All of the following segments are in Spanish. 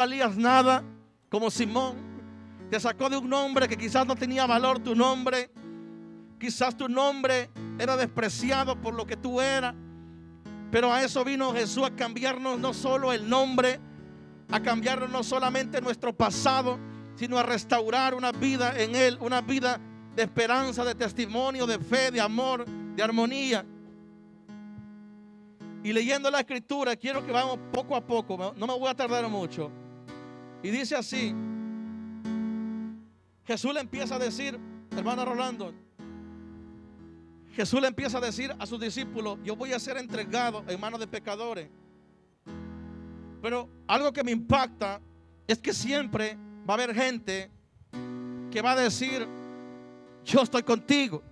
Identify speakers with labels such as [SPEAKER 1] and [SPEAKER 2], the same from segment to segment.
[SPEAKER 1] valías nada, como Simón. Te sacó de un nombre que quizás no tenía valor tu nombre. Quizás tu nombre era despreciado por lo que tú eras. Pero a eso vino Jesús, a cambiarnos no solo el nombre, a cambiarnos no solamente nuestro pasado, sino a restaurar una vida en Él, una vida de esperanza, de testimonio, de fe, de amor, de armonía. Y leyendo la escritura, quiero que vamos poco a poco, no me voy a tardar mucho. Y dice así, Jesús le empieza a decir, hermano Rolando, Jesús le empieza a decir a sus discípulos: yo voy a ser entregado en manos de pecadores. Pero algo que me impacta es que siempre va a haber gente que va a decir: yo estoy contigo.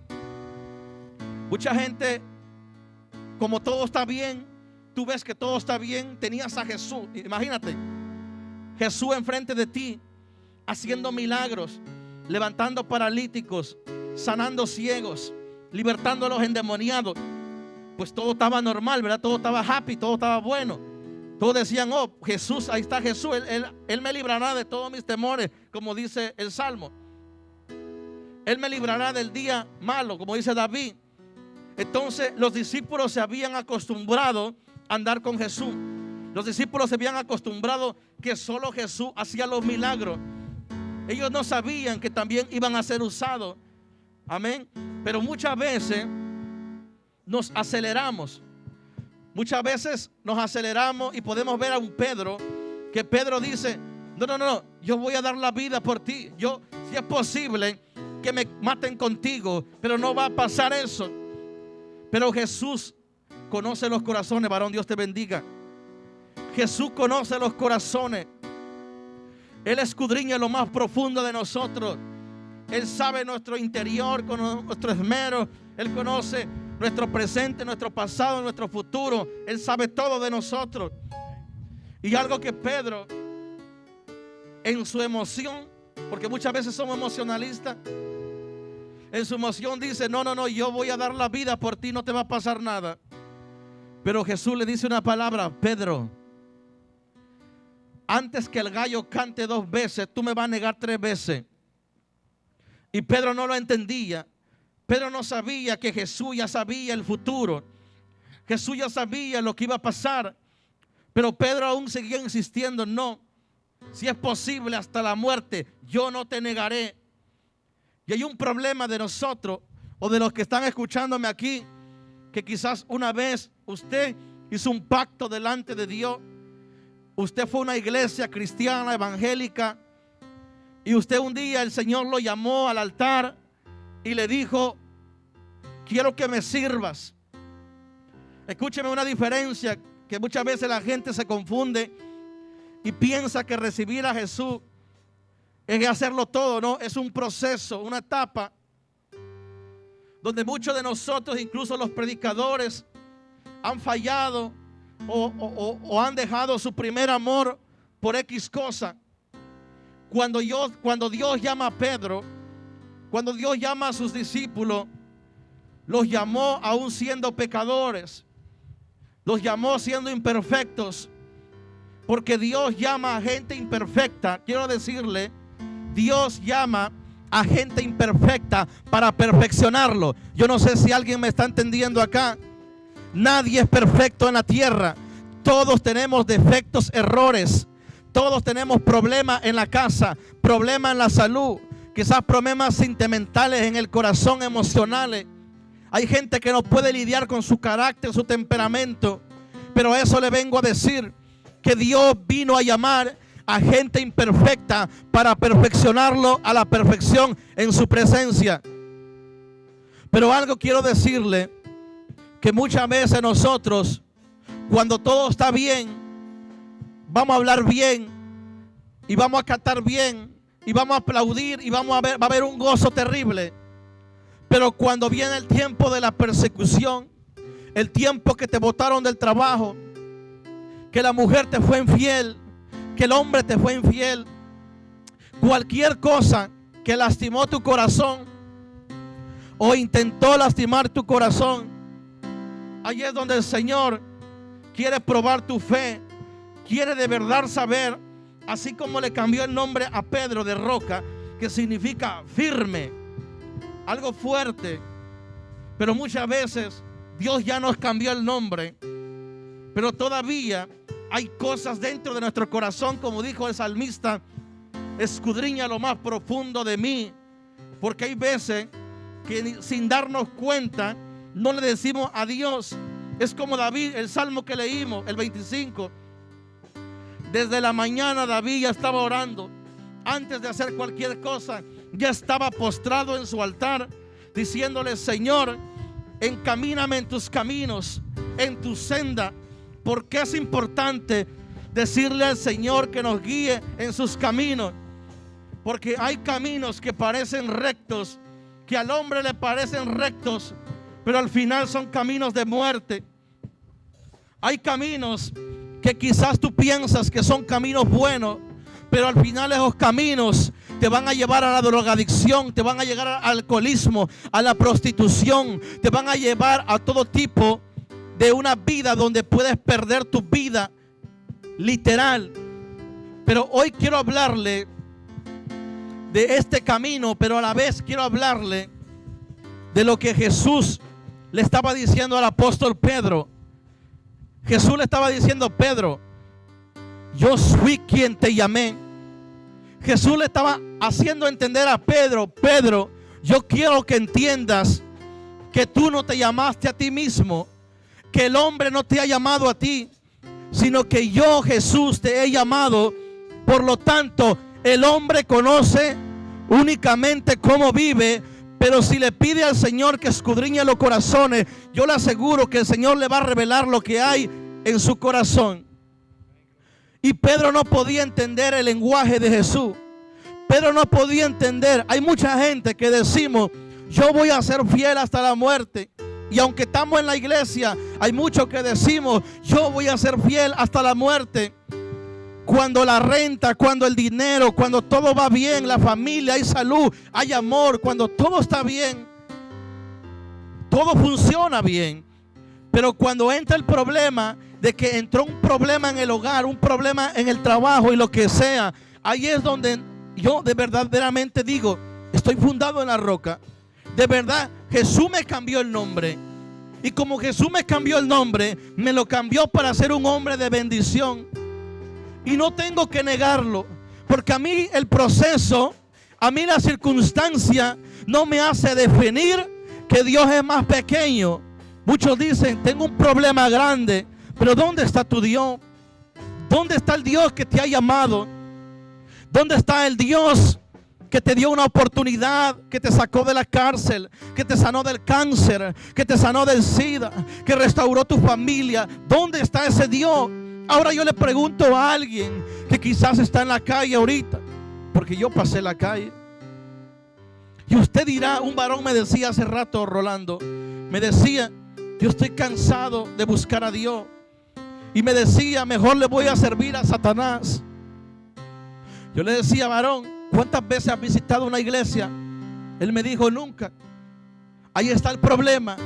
[SPEAKER 1] Mucha gente, como todo está bien, tú ves que todo está bien, tenías a Jesús. Imagínate, Jesús enfrente de ti, haciendo milagros, levantando paralíticos, sanando ciegos, libertando a los endemoniados. Pues todo estaba normal, ¿verdad? Todo estaba happy, todo estaba bueno. Todos decían: oh, Jesús, ahí está Jesús, él me librará de todos mis temores, como dice el Salmo. Él me librará del día malo, como dice David. Entonces los discípulos se habían acostumbrado a andar con Jesús. Los discípulos se habían acostumbrado que solo Jesús hacía los milagros. Ellos no sabían que también iban a ser usados. Amén. Pero muchas veces nos aceleramos. Muchas veces nos aceleramos y podemos ver a un Pedro, que Pedro dice: no, yo voy a dar la vida por ti. Yo, si es posible que me maten contigo, pero no va a pasar eso. Pero Jesús conoce los corazones, varón, Dios te bendiga. Jesús conoce los corazones. Él escudriña lo más profundo de nosotros. Él sabe nuestro interior con nuestro esmero. Él conoce nuestro presente, nuestro pasado, nuestro futuro. Él sabe todo de nosotros. Y algo que Pedro, en su emoción, porque muchas veces somos emocionalistas, en su emoción dice: no, yo voy a dar la vida por ti, no te va a pasar nada. Pero Jesús le dice una palabra: Pedro, antes que el gallo cante 2 veces, tú me vas a negar 3 veces. Y Pedro no lo entendía. Pedro no sabía que Jesús ya sabía el futuro. Jesús ya sabía lo que iba a pasar. Pero Pedro aún seguía insistiendo: no, si es posible hasta la muerte, yo no te negaré. Y hay un problema de nosotros, o de los que están escuchándome aquí, que quizás una vez usted hizo un pacto delante de Dios. Usted fue a una iglesia cristiana, evangélica, y usted un día el Señor lo llamó al altar y le dijo: quiero que me sirvas. Escúcheme una diferencia, que muchas veces la gente se confunde y piensa que recibir a Jesús es hacerlo todo. No, es un proceso, una etapa donde muchos de nosotros, incluso los predicadores, han fallado o han dejado su primer amor por X cosa. Cuando Dios llama a Pedro, cuando Dios llama a sus discípulos, los llamó aún siendo pecadores, los llamó siendo imperfectos, porque Dios llama a gente imperfecta. Quiero decirle, Dios llama a gente imperfecta para perfeccionarlo. Yo no sé si alguien me está entendiendo acá. Nadie es perfecto en la tierra. Todos tenemos defectos, errores. Todos tenemos problemas en la casa, problemas en la salud, quizás problemas sentimentales en el corazón, emocionales. Hay gente que no puede lidiar con su carácter, su temperamento. Pero a eso le vengo a decir, que Dios vino a llamar a gente imperfecta para perfeccionarlo a la perfección en su presencia. Pero algo quiero decirle, que muchas veces nosotros, cuando todo está bien, vamos a hablar bien y vamos a cantar bien y vamos a aplaudir y va a haber un gozo terrible. Pero cuando viene el tiempo de la persecución, el tiempo que te botaron del trabajo, que la mujer te fue infiel, que el hombre te fue infiel, cualquier cosa que lastimó tu corazón o intentó lastimar tu corazón, ahí es donde el Señor quiere probar tu fe, quiere de verdad saber Así como le cambió el nombre a Pedro de roca, que significa firme, algo fuerte. Pero muchas veces Dios ya nos cambió el nombre, pero todavía hay cosas dentro de nuestro corazón, como dijo el salmista: escudriña lo más profundo de mí. Porque hay veces que sin darnos cuenta no le decimos a Dios. Es como David, el salmo que leímos, el 25. Desde la mañana David ya estaba orando. Antes de hacer cualquier cosa, ya estaba postrado en su altar, diciéndole: Señor, encamíname en tus caminos, en tu senda. Porque es importante decirle al Señor que nos guíe en sus caminos. Porque hay caminos que parecen rectos, que al hombre le parecen rectos, pero al final son caminos de muerte. Hay caminos que quizás tú piensas que son caminos buenos, pero al final esos caminos te van a llevar a la drogadicción, te van a llevar al alcoholismo, a la prostitución, te van a llevar a todo tipo de una vida donde puedes perder tu vida literal. Pero hoy quiero hablarle de este camino, pero a la vez quiero hablarle de lo que Jesús le estaba diciendo al apóstol Pedro. Jesús le estaba diciendo: Pedro, yo fui quien te llamé. Jesús le estaba haciendo entender a Pedro: Pedro, yo quiero que entiendas que tú no te llamaste a ti mismo, que el hombre no te ha llamado a ti, sino que yo, Jesús, te he llamado. Por lo tanto, el hombre conoce únicamente cómo vive, pero si le pide al Señor que escudriñe los corazones, yo le aseguro que el Señor le va a revelar lo que hay en su corazón. Y Pedro no podía entender el lenguaje de Jesús. Pedro no podía entender. Hay mucha gente que decimos: yo voy a ser fiel hasta la muerte. Y aunque estamos en la iglesia, hay muchos que decimos: yo voy a ser fiel hasta la muerte. Cuando la renta, cuando el dinero, cuando todo va bien, la familia, hay salud, hay amor, cuando todo está bien, todo funciona bien. Pero cuando entra el problema de que entró un problema en el hogar, un problema en el trabajo y lo que sea, ahí es donde yo de verdaderamente digo: estoy fundado en la roca. De verdad, Jesús me cambió el nombre. Y como Jesús me cambió el nombre, me lo cambió para ser un hombre de bendición. Y no tengo que negarlo, porque a mí el proceso, a mí la circunstancia no me hace definir que Dios es más pequeño. Muchos dicen: tengo un problema grande, pero ¿dónde está tu Dios? ¿Dónde está el Dios que te ha llamado? ¿Dónde está el Dios que te dio una oportunidad, que te sacó de la cárcel, que te sanó del cáncer, que te sanó del SIDA, que restauró tu familia? ¿Dónde está ese Dios? Ahora yo le pregunto a alguien que quizás está en la calle ahorita, porque yo pasé la calle, y usted dirá: un varón me decía hace rato, Rolando, me decía: yo estoy cansado de buscar a Dios, y me decía: mejor le voy a servir a Satanás. Yo le decía: varón, ¿cuántas veces has visitado una iglesia? Él me dijo: nunca. Ahí está el problema,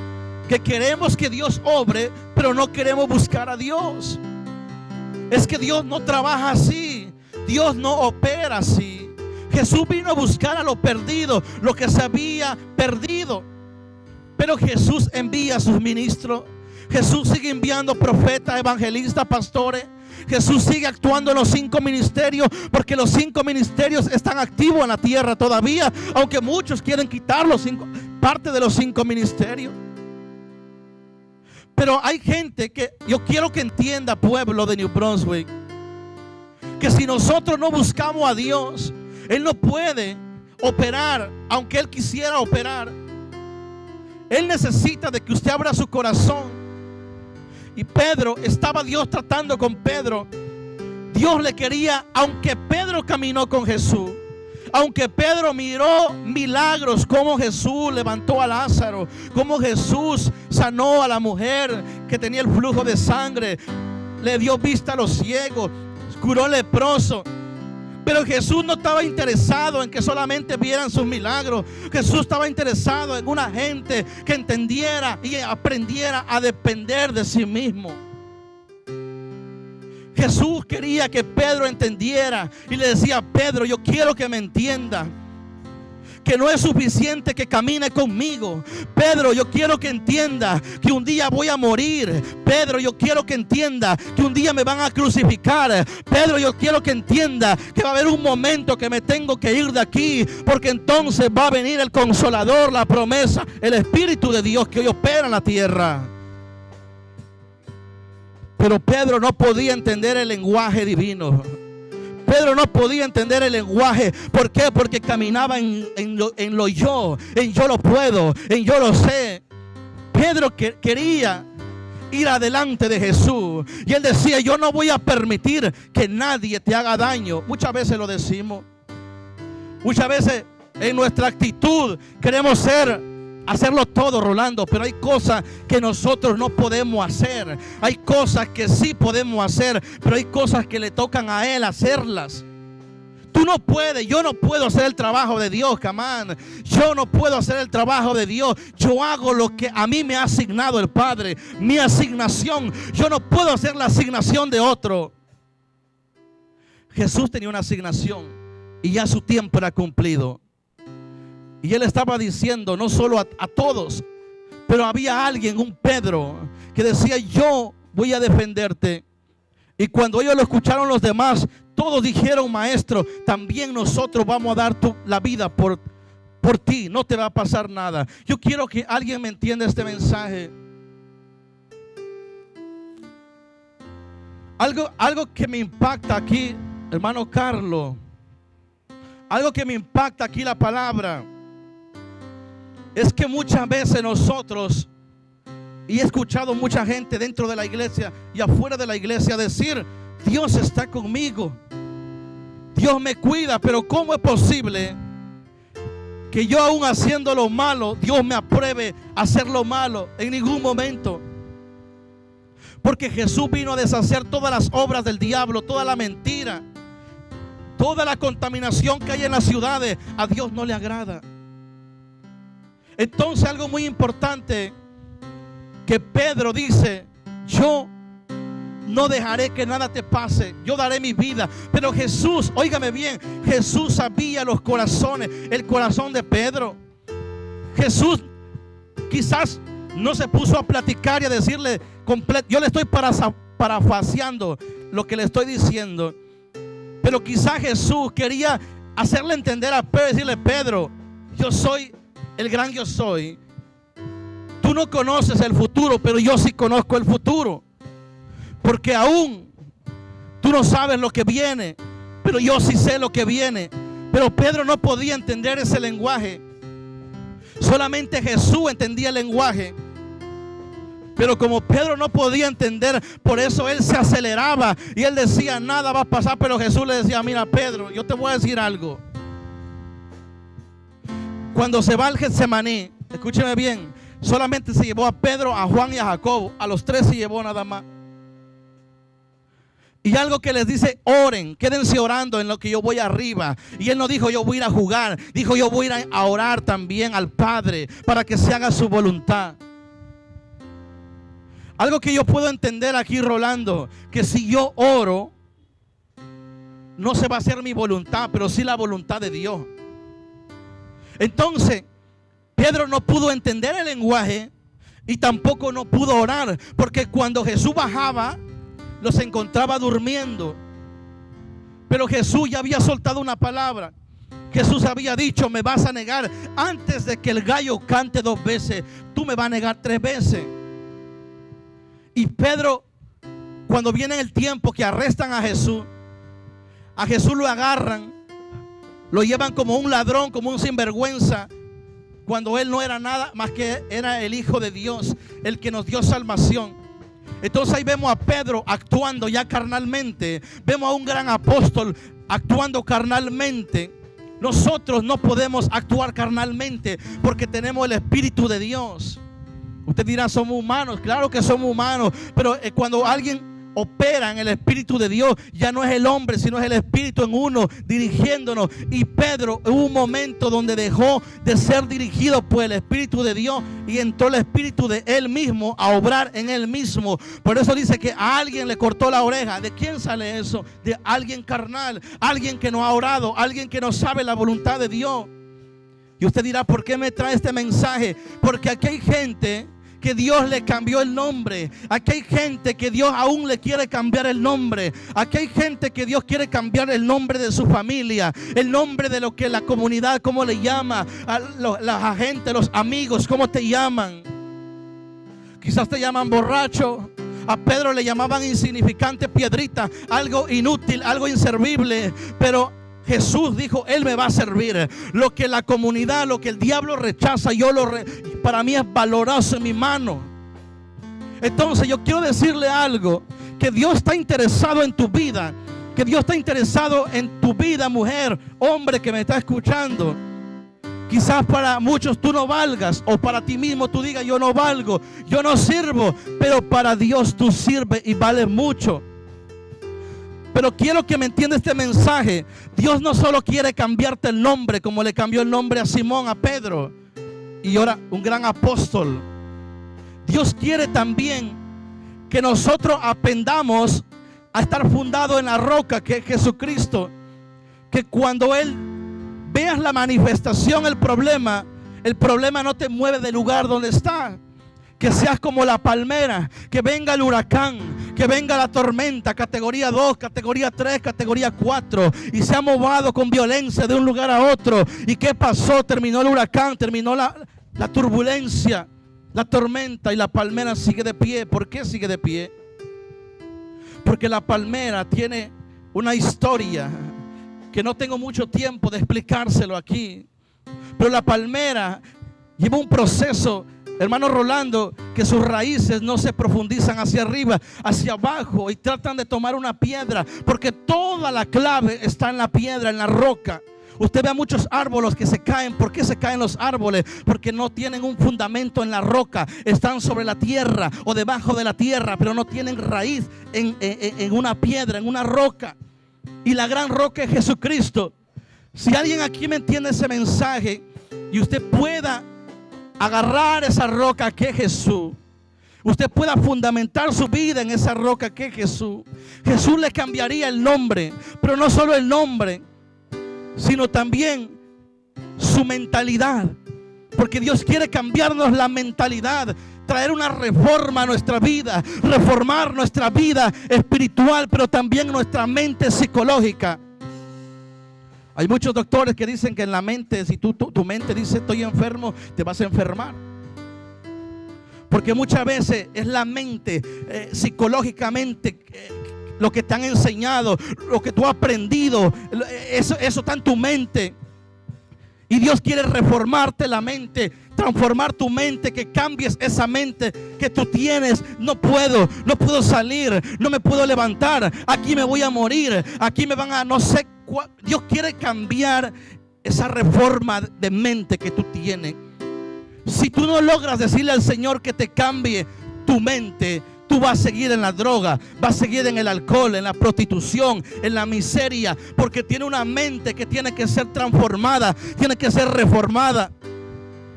[SPEAKER 1] que queremos que Dios obre, pero no queremos buscar a Dios. Es que Dios no trabaja así, Dios no opera así. Jesús vino a buscar a los perdidos, lo que se había perdido. Pero Jesús envía a sus ministros. Jesús sigue enviando profetas, evangelistas, pastores. Jesús sigue actuando en los 5 ministerios, porque los 5 ministerios están activos en la tierra todavía, aunque muchos quieren quitar parte de los 5 ministerios. Pero hay gente que yo quiero que entienda, pueblo de New Brunswick, que si nosotros no buscamos a Dios, Él no puede operar, aunque Él quisiera operar. Él necesita de que usted abra su corazón. Y Pedro, estaba Dios tratando con Pedro. Dios le quería, aunque Pedro caminó con Jesús, aunque Pedro miró milagros, como Jesús levantó a Lázaro, como Jesús sanó a la mujer que tenía el flujo de sangre, le dio vista a los ciegos, curó leproso. Pero Jesús no estaba interesado en que solamente vieran sus milagros. Jesús estaba interesado en una gente que entendiera y aprendiera a depender de sí mismo. Jesús quería que Pedro entendiera y le decía: Pedro, yo quiero que me entienda que no es suficiente que camine conmigo. Pedro, yo quiero que entienda que un día voy a morir. Pedro, yo quiero que entienda que un día me van a crucificar. Pedro, yo quiero que entienda que va a haber un momento que me tengo que ir de aquí, porque entonces va a venir el Consolador, la promesa, el Espíritu de Dios que hoy opera en la tierra. Pero Pedro no podía entender el lenguaje divino. Pedro no podía entender el lenguaje. ¿Por qué? Porque caminaba en lo yo. En yo lo puedo. En yo lo sé. Pedro quería ir adelante de Jesús. Y él decía: yo no voy a permitir que nadie te haga daño. Muchas veces lo decimos. Muchas veces en nuestra actitud queremos hacerlo todo, Rolando, pero hay cosas que nosotros no podemos hacer. Hay cosas que sí podemos hacer, pero hay cosas que le tocan a Él hacerlas. Tú no puedes, yo no puedo hacer el trabajo de Dios, camán. Yo no puedo hacer el trabajo de Dios. Yo hago lo que a mí me ha asignado el Padre, mi asignación. Yo no puedo hacer la asignación de otro. Jesús tenía una asignación y ya su tiempo era cumplido. Y él estaba diciendo no solo a todos, pero había alguien, un Pedro, que decía: yo voy a defenderte. Y cuando ellos lo escucharon los demás, todos dijeron: maestro, también nosotros vamos a dar la vida por ti, no te va a pasar nada. Yo quiero que alguien me entienda este mensaje. Algo que me impacta aquí, hermano Carlos, algo que me impacta aquí la palabra, es que muchas veces nosotros, y he escuchado mucha gente dentro de la iglesia y afuera de la iglesia decir: Dios está conmigo, Dios me cuida. Pero ¿cómo es posible que yo, aún haciendo lo malo, Dios me apruebe hacer lo malo? En ningún momento. Porque Jesús vino a deshacer todas las obras del diablo, toda la mentira, toda la contaminación que hay en las ciudades. A Dios no le agrada. Entonces, algo muy importante que Pedro dice: yo no dejaré que nada te pase, yo daré mi vida. Pero Jesús, óigame bien, Jesús sabía los corazones, el corazón de Pedro. Jesús quizás no se puso a platicar y a decirle completo. Yo le estoy parafaseando lo que le estoy diciendo, pero quizás Jesús quería hacerle entender a Pedro, decirle: Pedro, yo soy el gran yo soy. Tú no conoces el futuro, pero yo sí conozco el futuro. Porque aún tú no sabes lo que viene, pero yo sí sé lo que viene. Pero Pedro no podía entender ese lenguaje. Solamente Jesús entendía el lenguaje. Pero como Pedro no podía entender, por eso él se aceleraba y él decía: nada va a pasar. Pero Jesús le decía: mira, Pedro, yo te voy a decir algo. Cuando se va al Getsemaní, escúcheme bien, solamente se llevó a Pedro, a Juan y a Jacobo. A los tres se llevó nada más. Y algo que les dice: oren, quédense orando en lo que yo voy arriba. Y él no dijo: yo voy a ir a jugar. Dijo: yo voy a ir a orar también al Padre para que se haga su voluntad. Algo que yo puedo entender aquí, Rolando, que si yo oro, no se va a hacer mi voluntad, pero sí la voluntad de Dios. Entonces, Pedro no pudo entender el lenguaje y tampoco no pudo orar, porque cuando Jesús bajaba, los encontraba durmiendo. Pero Jesús ya había soltado una palabra. Jesús había dicho: me vas a negar antes de que el gallo cante 2 veces. Tú me vas a negar 3 veces. Y Pedro, cuando viene el tiempo que arrestan a Jesús lo agarran, lo llevan como un ladrón, como un sinvergüenza, cuando él no era nada más que era el Hijo de Dios, el que nos dio salvación. Entonces ahí vemos a Pedro actuando ya carnalmente. Vemos a un gran apóstol actuando carnalmente. Nosotros no podemos actuar carnalmente porque tenemos el Espíritu de Dios. Usted dirá: somos humanos. Claro que somos humanos, pero cuando alguien opera en el Espíritu de Dios. Ya no es el hombre, sino es el Espíritu en uno dirigiéndonos. Y Pedro, hubo un momento donde dejó de ser dirigido por el Espíritu de Dios y entró el Espíritu de él mismo a obrar en él mismo. Por eso dice que a alguien le cortó la oreja. ¿De quién sale eso? De alguien carnal, alguien que no ha orado, alguien que no sabe la voluntad de Dios. Y usted dirá, ¿por qué me trae este mensaje? Porque aquí hay gente que Dios le cambió el nombre. Aquí hay gente que Dios aún le quiere cambiar el nombre. Aquí hay gente que Dios quiere cambiar el nombre de su familia, el nombre de lo que la comunidad, cómo le llama, a la gente, los amigos, cómo te llaman. Quizás te llaman borracho. A Pedro le llamaban insignificante, piedrita, algo inútil, algo inservible. Pero Jesús dijo, Él me va a servir. Lo que la comunidad, lo que el diablo rechaza, para mí es valoroso en mi mano. Entonces yo quiero decirle algo, que Dios está interesado en tu vida, que Dios está interesado en tu vida, mujer, hombre que me está escuchando. Quizás para muchos tú no valgas, o para ti mismo tú digas, yo no valgo, yo no sirvo, pero para Dios tú sirves y vales mucho. Pero quiero que me entienda este mensaje. Dios no solo quiere cambiarte el nombre, como le cambió el nombre a Simón, a Pedro, y ahora un gran apóstol. Dios quiere también que nosotros aprendamos a estar fundados en la roca que es Jesucristo. Que cuando Él veas la manifestación, el problema no te mueve del lugar donde está. Que seas como la palmera, que venga el huracán, que venga la tormenta, categoría 2, categoría 3, categoría 4, y se ha movido con violencia de un lugar a otro. ¿Y qué pasó? Terminó el huracán, terminó la turbulencia, la tormenta, y la palmera sigue de pie. ¿Por qué sigue de pie? Porque la palmera tiene una historia que no tengo mucho tiempo de explicárselo aquí. Pero la palmera lleva un proceso, hermano Rolando, que sus raíces no se profundizan hacia arriba, hacia abajo, y tratan de tomar una piedra, porque toda la clave está en la piedra, en la roca. Usted ve a muchos árboles que se caen. ¿Por qué se caen los árboles? Porque no tienen un fundamento en la roca. Están sobre la tierra o debajo de la tierra, pero no tienen raíz en una piedra, en una roca. Y la gran roca es Jesucristo. Si alguien aquí me entiende ese mensaje, y usted pueda agarrar esa roca que es Jesús, usted pueda fundamentar su vida en esa roca que es Jesús. Jesús le cambiaría el nombre, pero no solo el nombre, sino también su mentalidad. Porque Dios quiere cambiarnos la mentalidad, traer una reforma a nuestra vida, reformar nuestra vida espiritual, pero también nuestra mente psicológica. Hay muchos doctores que dicen que en la mente, si tu mente dice estoy enfermo, te vas a enfermar. Porque muchas veces es la mente psicológicamente lo que te han enseñado, lo que tú has aprendido, eso está en tu mente. Y Dios quiere reformarte la mente, transformar tu mente, que cambies esa mente que tú tienes. No puedo salir, no me puedo levantar, aquí me voy a morir, aquí me van a no sé cuál. Dios quiere cambiar esa reforma de mente que tú tienes. Si tú no logras decirle al Señor que te cambie tu mente, tú vas a seguir en la droga, vas a seguir en el alcohol, en la prostitución, en la miseria, porque tiene una mente que tiene que ser transformada, tiene que ser reformada.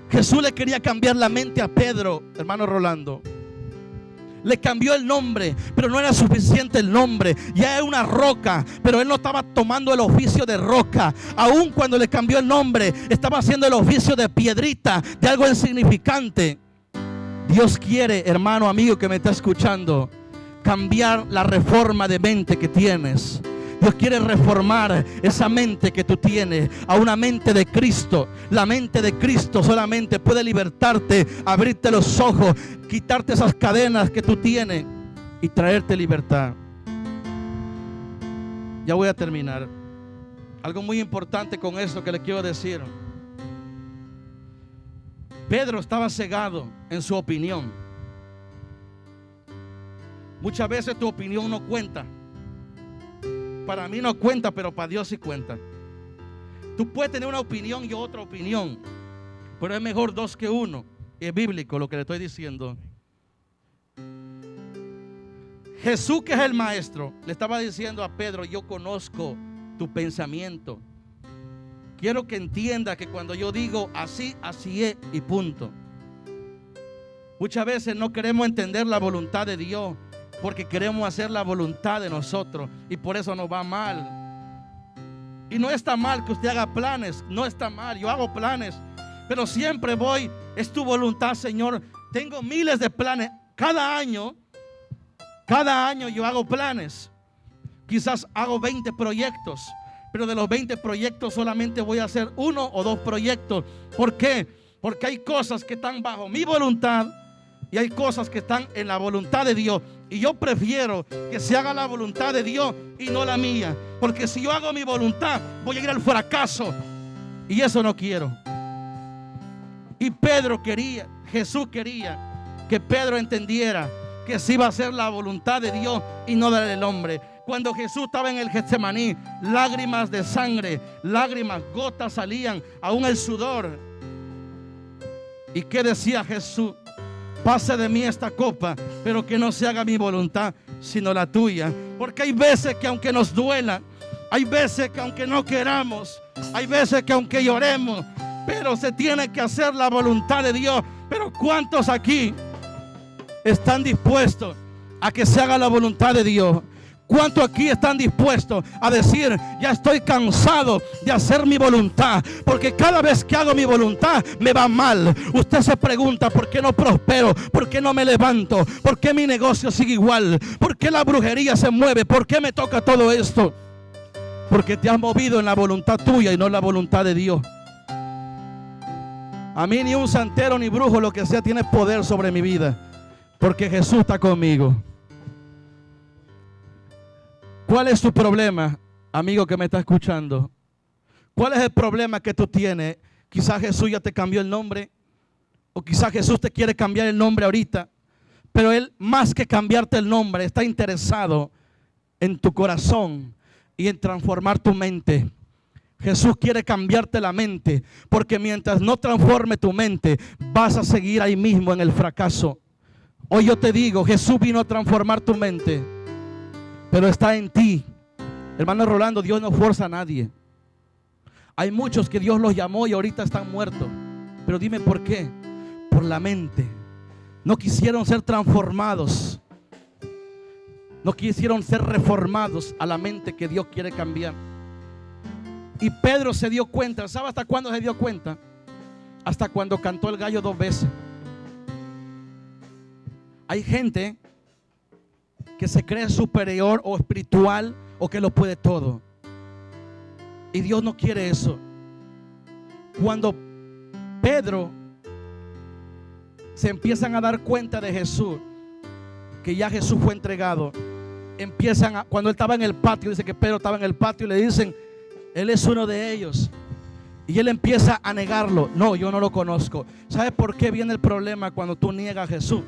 [SPEAKER 1] Jesús le quería cambiar la mente a Pedro, hermano Rolando. Le cambió el nombre, pero no era suficiente el nombre. Ya es una roca, pero él no estaba tomando el oficio de roca. Aun cuando le cambió el nombre, estaba haciendo el oficio de piedrita, de algo insignificante. Dios quiere, hermano, amigo que me está escuchando, cambiar la reforma de mente que tienes. Dios quiere reformar esa mente que tú tienes a una mente de Cristo. La mente de Cristo solamente puede libertarte, abrirte los ojos, quitarte esas cadenas que tú tienes y traerte libertad. Ya voy a terminar. Algo muy importante con esto que le quiero decir. Pedro estaba cegado en su opinión. Muchas veces tu opinión no cuenta. Para mí no cuenta, pero para Dios sí cuenta. Tú puedes tener una opinión y otra opinión, pero es mejor dos que uno. Es bíblico lo que le estoy diciendo. Jesús, que es el maestro, le estaba diciendo a Pedro: yo conozco tu pensamiento. Quiero que entienda que cuando yo digo así, así es y punto. Muchas veces no queremos entender la voluntad de Dios porque queremos hacer la voluntad de nosotros, y por eso nos va mal. Y no está mal que usted haga planes, no está mal, yo hago planes, pero siempre voy: es tu voluntad, Señor. Tengo miles de planes. Cada año yo hago planes. Quizás hago 20 proyectos, pero de los 20 proyectos solamente voy a hacer 1 o 2 proyectos. ¿Por qué? Porque hay cosas que están bajo mi voluntad y hay cosas que están en la voluntad de Dios. Y yo prefiero que se haga la voluntad de Dios y no la mía, porque si yo hago mi voluntad voy a ir al fracaso, y eso no quiero. Y Jesús quería que Pedro entendiera que se iba a hacer la voluntad de Dios y no la del hombre. Cuando Jesús estaba en el Getsemaní, lágrimas de sangre, lágrimas, gotas salían, aún el sudor. ¿Y qué decía Jesús? Pase de mí esta copa, pero que no se haga mi voluntad sino la tuya. Porque hay veces que aunque nos duela, hay veces que aunque no queramos, hay veces que aunque lloremos, pero se tiene que hacer la voluntad de Dios. Pero ¿cuántos aquí están dispuestos a que se haga la voluntad de Dios? ¿Cuántos aquí están dispuestos a decir: ya estoy cansado de hacer mi voluntad, porque cada vez que hago mi voluntad me va mal? Usted se pregunta: ¿por qué no prospero? ¿Por qué no me levanto? ¿Por qué mi negocio sigue igual? ¿Por qué la brujería se mueve? ¿Por qué me toca todo esto? Porque te has movido en la voluntad tuya y no en la voluntad de Dios. A mí ni un santero ni brujo, lo que sea, tiene poder sobre mi vida, porque Jesús está conmigo. ¿Cuál es tu problema, amigo que me está escuchando? ¿Cuál es el problema que tú tienes? Quizás Jesús ya te cambió el nombre, o quizás Jesús te quiere cambiar el nombre ahorita, pero Él, más que cambiarte el nombre, está interesado en tu corazón y en transformar tu mente. Jesús quiere cambiarte la mente, porque mientras no transforme tu mente, vas a seguir ahí mismo en el fracaso. Hoy yo te digo: Jesús vino a transformar tu mente, pero está en ti. Hermano Rolando, Dios no fuerza a nadie. Hay muchos que Dios los llamó y ahorita están muertos, pero dime por qué. Por la mente. No quisieron ser transformados, no quisieron ser reformados a la mente que Dios quiere cambiar. Y Pedro se dio cuenta. ¿Sabe hasta cuándo se dio cuenta? Hasta cuando cantó el gallo 2 veces. Hay gente que se cree superior o espiritual, o que lo puede todo, y Dios no quiere eso. Cuando Pedro se empiezan a dar cuenta de Jesús, que ya Jesús fue entregado, cuando él estaba en el patio, dice que Pedro estaba en el patio y le dicen: Él es uno de ellos. Y él empieza a negarlo. No, yo no lo conozco. ¿Sabes por qué viene el problema cuando tú niegas a Jesús?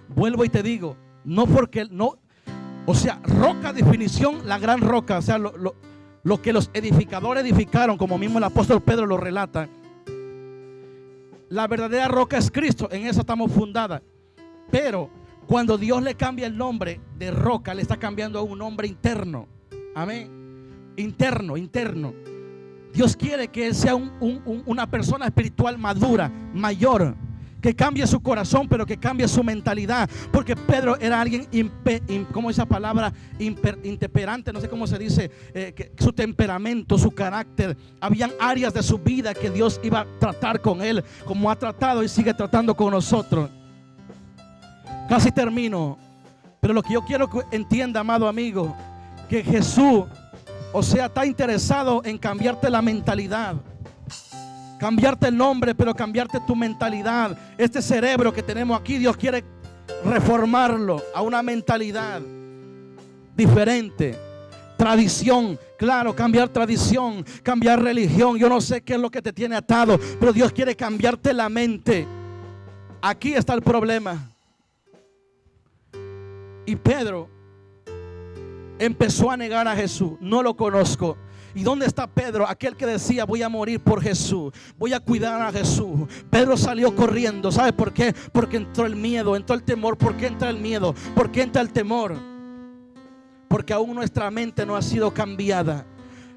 [SPEAKER 1] Vuelvo y te digo, no porque no, o sea, roca, definición, la gran roca, o sea, lo que los edificadores edificaron, como mismo el apóstol Pedro lo relata. La verdadera roca es Cristo, en eso estamos fundadas. Pero cuando Dios le cambia el nombre de roca, le está cambiando a un nombre interno. Amén. Interno. Dios quiere que él sea una persona espiritual madura, mayor, que cambie su corazón, pero que cambie su mentalidad. Porque Pedro era alguien, ¿cómo es esa palabra? Intemperante, no sé cómo se dice, que su temperamento, su carácter. Habían áreas de su vida que Dios iba a tratar con él, como ha tratado y sigue tratando con nosotros. Casi termino, pero lo que yo quiero que entienda, amado amigo, que Jesús, o sea, está interesado en cambiarte la mentalidad, cambiarte el nombre, pero cambiarte tu mentalidad. Este cerebro que tenemos aquí, Dios quiere reformarlo a una mentalidad diferente. Tradición, claro, cambiar tradición, cambiar religión. Yo no sé qué es lo que te tiene atado, pero Dios quiere cambiarte la mente. Aquí está el problema. Y Pedro empezó a negar a Jesús. No lo conozco. ¿Y dónde está Pedro? Aquel que decía: voy a morir por Jesús, voy a cuidar a Jesús. Pedro salió corriendo. ¿Sabe por qué? Porque entró el miedo, entró el temor. ¿Por qué entra el miedo? ¿Por qué entra el temor? Porque aún nuestra mente no ha sido cambiada.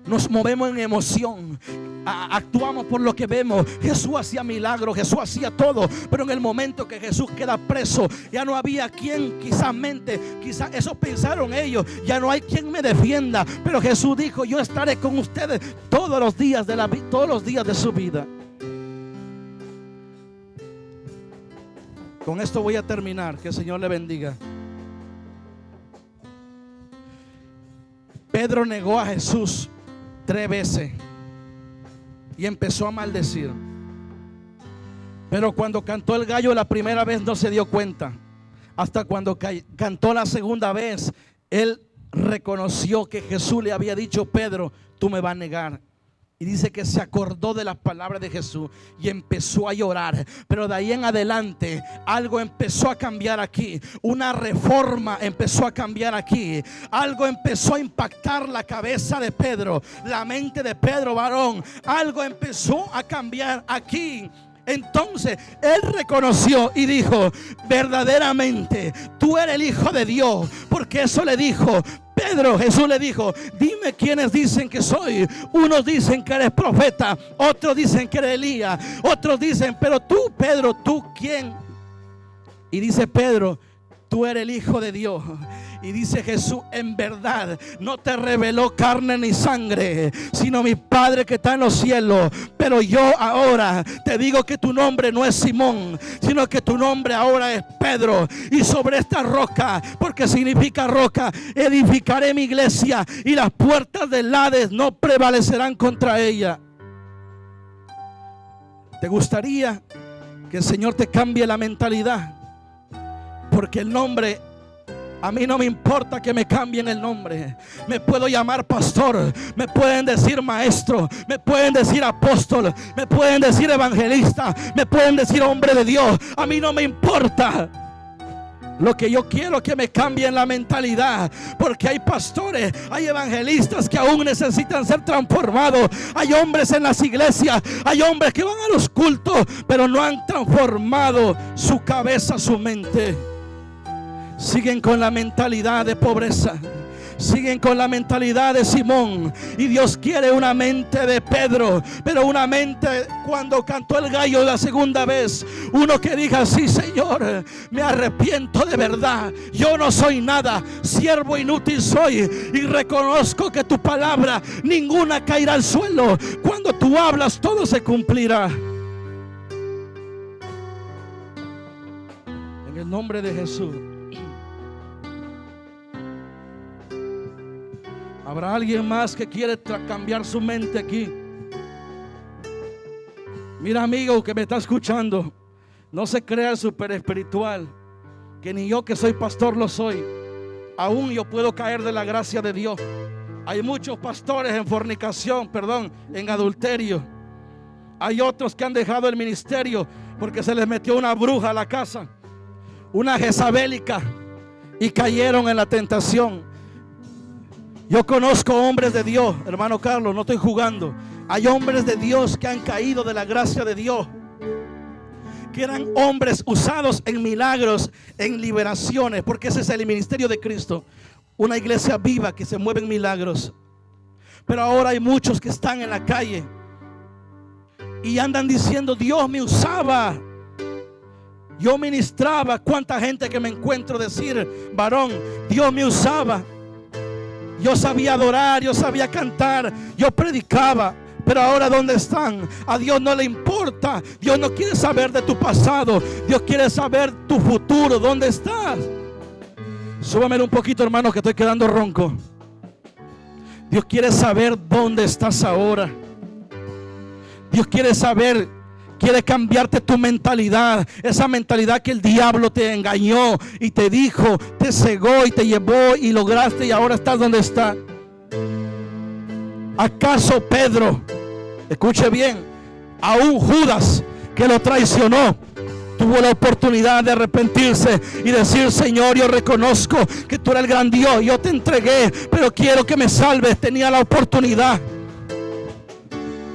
[SPEAKER 1] Nos movemos en emoción, actuamos por lo que vemos. Jesús hacía milagros, Jesús hacía todo, pero en el momento que Jesús queda preso, ya no había quien, quizás eso pensaron ellos, ya no hay quien me defienda. Pero Jesús dijo: yo estaré con ustedes todos los días de su vida. Con esto voy a terminar. Que el Señor le bendiga. Pedro negó a Jesús 3 veces y empezó a maldecir. Pero cuando cantó el gallo la primera vez no se dio cuenta. Hasta cuando cantó la segunda vez, él reconoció que Jesús le había dicho: Pedro, tú me vas a negar. Y dice que se acordó de las palabras de Jesús y empezó a llorar. Pero de ahí en adelante algo empezó a cambiar aquí. Una reforma empezó a cambiar aquí. Algo empezó a impactar la cabeza de Pedro, la mente de Pedro, varón. Algo empezó a cambiar aquí. Entonces él reconoció y dijo: verdaderamente tú eres el Hijo de Dios. Porque eso le dijo Pedro. Jesús le dijo: dime quiénes dicen que soy. Unos dicen que eres profeta, otros dicen que eres Elías, otros dicen: pero tú, Pedro, ¿tú quién? Y dice Pedro: tú eres el Hijo de Dios. Y dice Jesús: en verdad no te reveló carne ni sangre, sino mi Padre que está en los cielos. Pero yo ahora te digo que tu nombre no es Simón, sino que tu nombre ahora es Pedro. Y sobre esta roca, porque significa roca, edificaré mi iglesia, y las puertas del Hades no prevalecerán contra ella. ¿Te gustaría que el Señor te cambie la mentalidad? Porque el nombre, a mí no me importa que me cambien el nombre. Me puedo llamar pastor, me pueden decir maestro, me pueden decir apóstol, me pueden decir evangelista, me pueden decir hombre de Dios. A mí no me importa. Lo que yo quiero es que me cambien la mentalidad. Porque hay pastores, hay evangelistas que aún necesitan ser transformados. Hay hombres en las iglesias, hay hombres que van a los cultos, pero no han transformado su cabeza, su mente. Siguen con la mentalidad de pobreza, siguen con la mentalidad de Simón. Y Dios quiere una mente de Pedro, pero una mente, cuando cantó el gallo la segunda vez, uno que diga: sí, Señor, me arrepiento de verdad, yo no soy nada, siervo inútil soy, y reconozco que tu palabra ninguna caerá al suelo. Cuando tú hablas, todo se cumplirá. En el nombre de Jesús. ¿Habrá alguien más que quiere cambiar su mente aquí? Mira, amigo que me está escuchando, no se crea súper espiritual, que ni yo que soy pastor lo soy. Aún yo puedo caer de la gracia de Dios. Hay muchos pastores en fornicación, en adulterio. Hay otros que han dejado el ministerio porque se les metió una bruja a la casa, una jezabélica, y cayeron en la tentación. Yo conozco hombres de Dios, hermano Carlos, no estoy jugando. Hay hombres de Dios que han caído de la gracia de Dios, que eran hombres usados en milagros, en liberaciones, porque ese es el ministerio de Cristo. Una iglesia viva que se mueve en milagros. Pero ahora hay muchos que están en la calle y andan diciendo: Dios me usaba, yo ministraba. Cuánta gente que me encuentro decir: varón, Dios me usaba, yo sabía adorar, yo sabía cantar, yo predicaba. Pero ahora, ¿dónde están? A Dios no le importa. Dios no quiere saber de tu pasado, Dios quiere saber tu futuro. ¿Dónde estás? Súbame un poquito, hermano, que estoy quedando ronco. Dios quiere saber dónde estás ahora. Dios quiere saber, quiere cambiarte tu mentalidad. Esa mentalidad que el diablo te engañó y te dijo, te cegó y te llevó y lograste, y ahora estás donde estás. ¿Acaso Pedro, escuche bien, aún Judas, que lo traicionó, tuvo la oportunidad de arrepentirse y decir: Señor, yo reconozco que tú eres el gran Dios, yo te entregué, pero quiero que me salves? Tenía la oportunidad.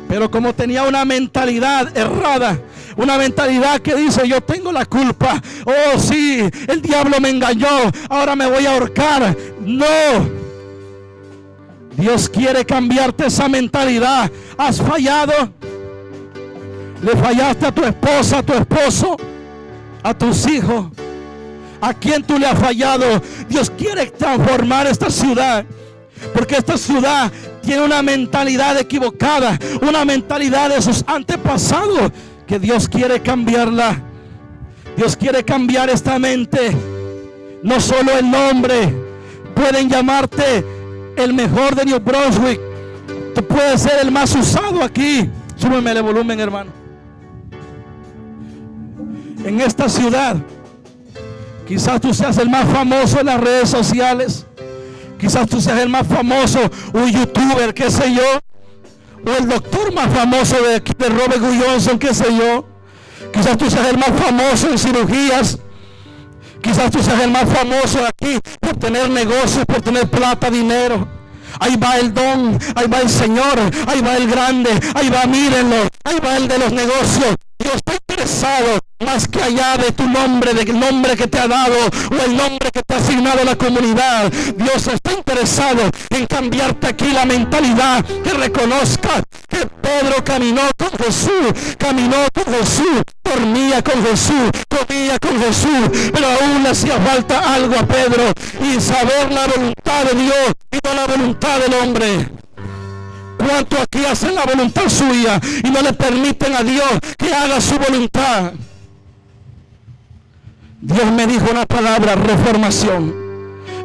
[SPEAKER 1] Pero como tenía una mentalidad errada, una mentalidad que dice: yo tengo la culpa, oh sí, el diablo me engañó, ahora me voy a ahorcar. No, Dios quiere cambiarte esa mentalidad. ¿Has fallado? ¿Le fallaste a tu esposa, a tu esposo, a tus hijos? ¿A quién tú le has fallado? Dios quiere transformar esta ciudad, porque esta ciudad tiene una mentalidad equivocada, una mentalidad de sus antepasados, que Dios quiere cambiarla. Dios quiere cambiar esta mente. No solo el nombre. Pueden llamarte el mejor de New Brunswick. Tú puedes ser el más usado aquí. Súbeme el volumen, hermano. En esta ciudad, quizás tú seas el más famoso en las redes sociales. Quizás tú seas el más famoso, un youtuber, qué sé yo, o el doctor más famoso de aquí, de Robert Wood Johnson, qué sé yo. Quizás tú seas el más famoso en cirugías. Quizás tú seas el más famoso aquí por tener negocios, por tener plata, dinero. Ahí va el don, ahí va el Señor, ahí va el grande, ahí va, mírenlo, ahí va el de los negocios. Dios está interesado más que allá de tu nombre, del nombre que te ha dado o el nombre que te ha asignado la comunidad. Dios está interesado en cambiarte aquí la mentalidad, que reconozca que Pedro caminó con Jesús, dormía con Jesús, comía con Jesús, pero aún le hacía falta algo a Pedro, y saber la voluntad de Dios y no la voluntad del hombre. ¿Cuántos aquí hacen la voluntad suya y no le permiten a Dios que haga su voluntad? Dios me dijo una palabra: reformación.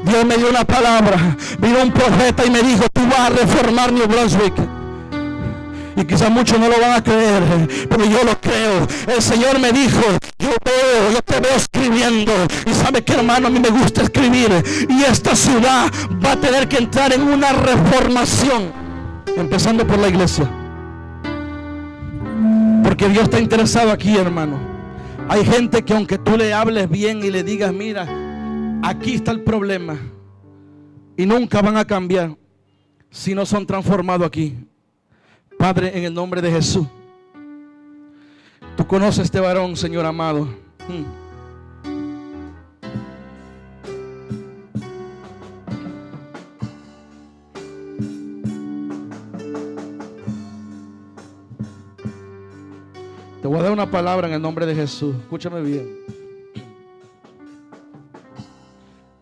[SPEAKER 1] Dios me dio una palabra. Vino un profeta y me dijo: tú vas a reformar New Brunswick. Y quizás muchos no lo van a creer, pero yo lo creo. El Señor me dijo: yo te veo escribiendo. Y sabe que, hermano, a mí me gusta escribir. Y esta ciudad va a tener que entrar en una reformación, empezando por la iglesia. Porque Dios está interesado aquí, hermano. Hay gente que aunque tú le hables bien y le digas: mira, aquí está el problema, y nunca van a cambiar si no son transformados aquí. Padre, en el nombre de Jesús, tú conoces a este varón, Señor amado. Te voy a dar una palabra en el nombre de Jesús. Escúchame bien.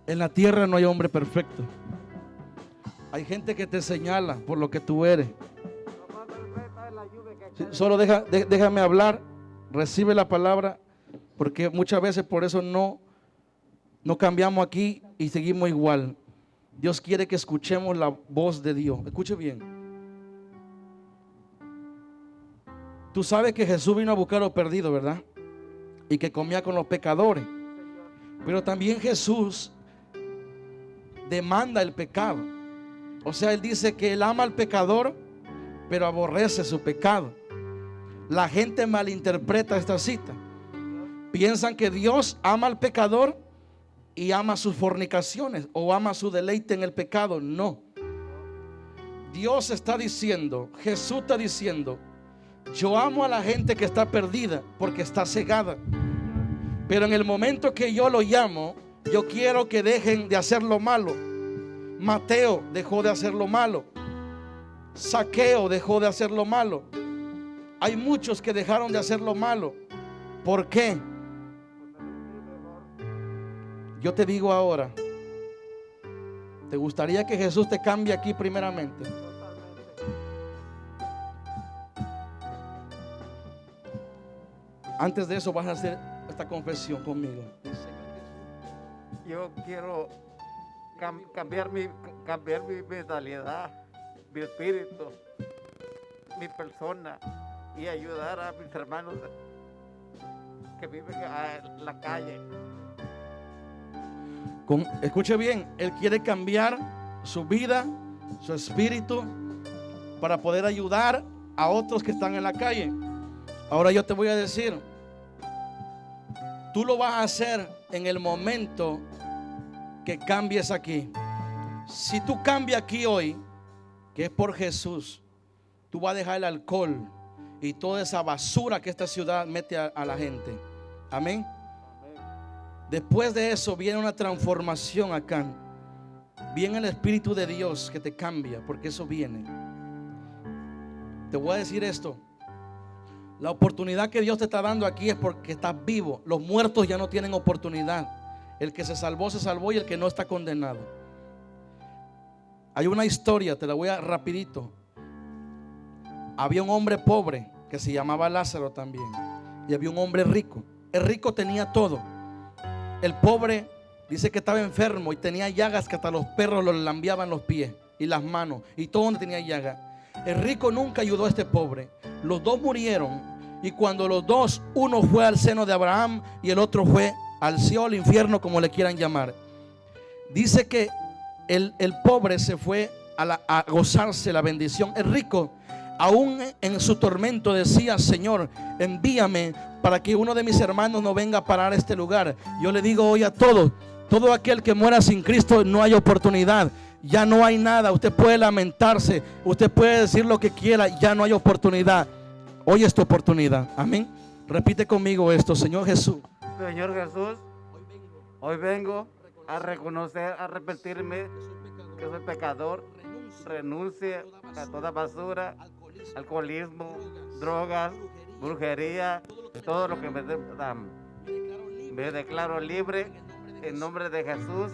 [SPEAKER 1] En la tierra no hay hombre perfecto. Hay gente que te señala por lo que tú eres. Solo déjame hablar. Recibe la palabra, porque muchas veces por eso no cambiamos aquí y seguimos igual. Dios quiere que escuchemos la voz de Dios. Escuche bien. Tú sabes que Jesús vino a buscar a los perdidos, ¿verdad? Y que comía con los pecadores. Pero también Jesús demanda el pecado. O sea, Él dice que Él ama al pecador, pero aborrece su pecado. La gente malinterpreta esta cita. Piensan que Dios ama al pecador y ama sus fornicaciones o ama su deleite en el pecado. No. Dios está diciendo, Jesús está diciendo: yo amo a la gente que está perdida porque está cegada. Pero en el momento que yo lo llamo, yo quiero que dejen de hacer lo malo. Mateo dejó de hacer lo malo. Zaqueo dejó de hacer lo malo. Hay muchos que dejaron de hacer lo malo. ¿Por qué? Yo te digo ahora, ¿te gustaría que Jesús te cambie aquí primeramente? Antes de eso vas a hacer esta confesión conmigo.
[SPEAKER 2] Yo quiero cambiar mi mentalidad, mi espíritu, mi persona, y ayudar a mis hermanos que viven en la calle.
[SPEAKER 1] Escuche bien, Él quiere cambiar su vida, su espíritu, para poder ayudar a otros que están en la calle. Ahora yo te voy a decir, tú lo vas a hacer en el momento que cambies aquí. Si tú cambias aquí hoy, que es por Jesús, Tú vas a dejar el alcohol y toda esa basura que esta ciudad mete a la gente. Amén. Después de eso viene una transformación acá. Viene el Espíritu de Dios que te cambia, porque eso viene. Te voy a decir esto. La oportunidad que Dios te está dando aquí es porque estás vivo. Los muertos ya no tienen oportunidad. El que se salvó y el que no está condenado. Hay una historia, te la voy a rapidito. Había un hombre pobre que se llamaba Lázaro también. Y había un hombre rico. El rico tenía todo. El pobre dice que estaba enfermo y tenía llagas que hasta los perros lo lambiaban los pies y las manos y todo donde tenía llagas. El rico nunca ayudó a este pobre. Los dos murieron y cuando los dos, uno fue al seno de Abraham y el otro fue al cielo, al infierno, como le quieran llamar. Dice que el pobre se fue a gozarse la bendición. El rico, aún en su tormento, decía: Señor, envíame para que uno de mis hermanos no venga a parar a este lugar. Yo le digo hoy a todos: todo aquel que muera sin Cristo no hay oportunidad. Ya no hay nada. Usted puede lamentarse, usted puede decir lo que quiera, ya no hay oportunidad. Hoy es tu oportunidad. Amén. Repite conmigo esto: Señor Jesús.
[SPEAKER 2] Señor Jesús, hoy vengo a reconocer, a arrepentirme que soy pecador. Renuncie a toda basura, alcoholismo, drogas, brujería, todo lo que me declaro libre en nombre de Jesús.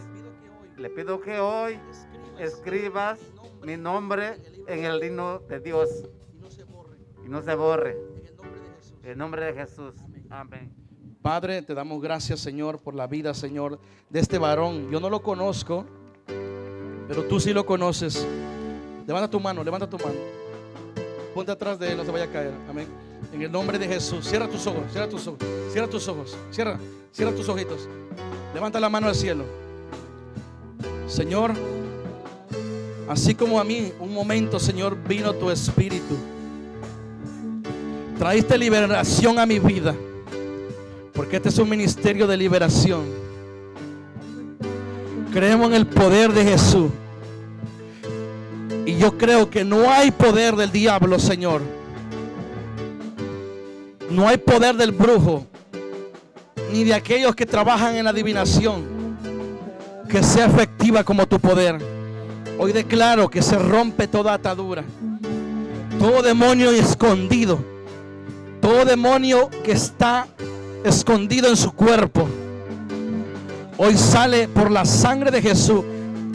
[SPEAKER 2] Le pido que hoy escribas mi nombre en el libro de Dios y no se borre. En nombre de Jesús. Amén.
[SPEAKER 1] Padre, te damos gracias, Señor, por la vida, Señor, de este varón. Yo no lo conozco, pero tú sí lo conoces. Levanta tu mano, levanta tu mano. Ponte atrás de él, no se vaya a caer. Amén. En el nombre de Jesús. Cierra tus ojos, cierra tus ojos, cierra tus ojos. Cierra tus ojitos. Levanta la mano al cielo. Señor, así como a mí un momento, Señor, vino tu espíritu. Traíste liberación a mi vida, porque este es un ministerio de liberación. Creemos en el poder de Jesús. Y yo creo que no hay poder del diablo, Señor. No hay poder del brujo, ni de aquellos que trabajan en la adivinación, que sea efectiva como tu poder. Hoy declaro que se rompe toda atadura, todo demonio escondido, todo demonio que está escondido en su cuerpo, hoy sale por la sangre de Jesús.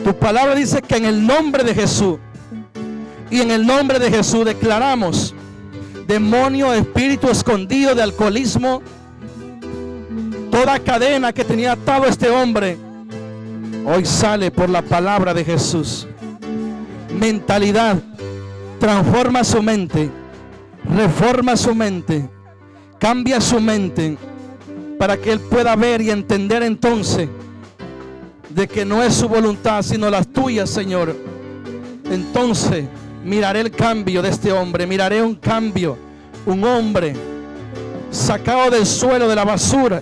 [SPEAKER 1] Tu palabra dice que en el nombre de Jesús, y en el nombre de Jesús declaramos: demonio, espíritu escondido de alcoholismo, toda cadena que tenía atado a este hombre, hoy sale por la palabra de Jesús. Mentalidad, transforma su mente, reforma su mente, cambia su mente, para que él pueda ver y entender entonces de que no es su voluntad sino las tuyas, Señor. Entonces miraré el cambio de este hombre, miraré un cambio, un hombre sacado del suelo, de la basura,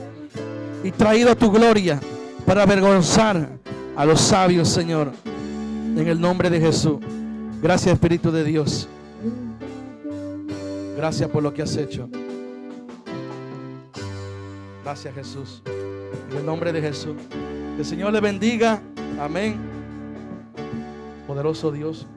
[SPEAKER 1] y traído a tu gloria para avergonzar a los sabios, Señor, en el nombre de Jesús. Gracias, Espíritu de Dios. Gracias por lo que has hecho. Gracias, Jesús. En el nombre de Jesús. Que el Señor le bendiga. Amén. Poderoso Dios.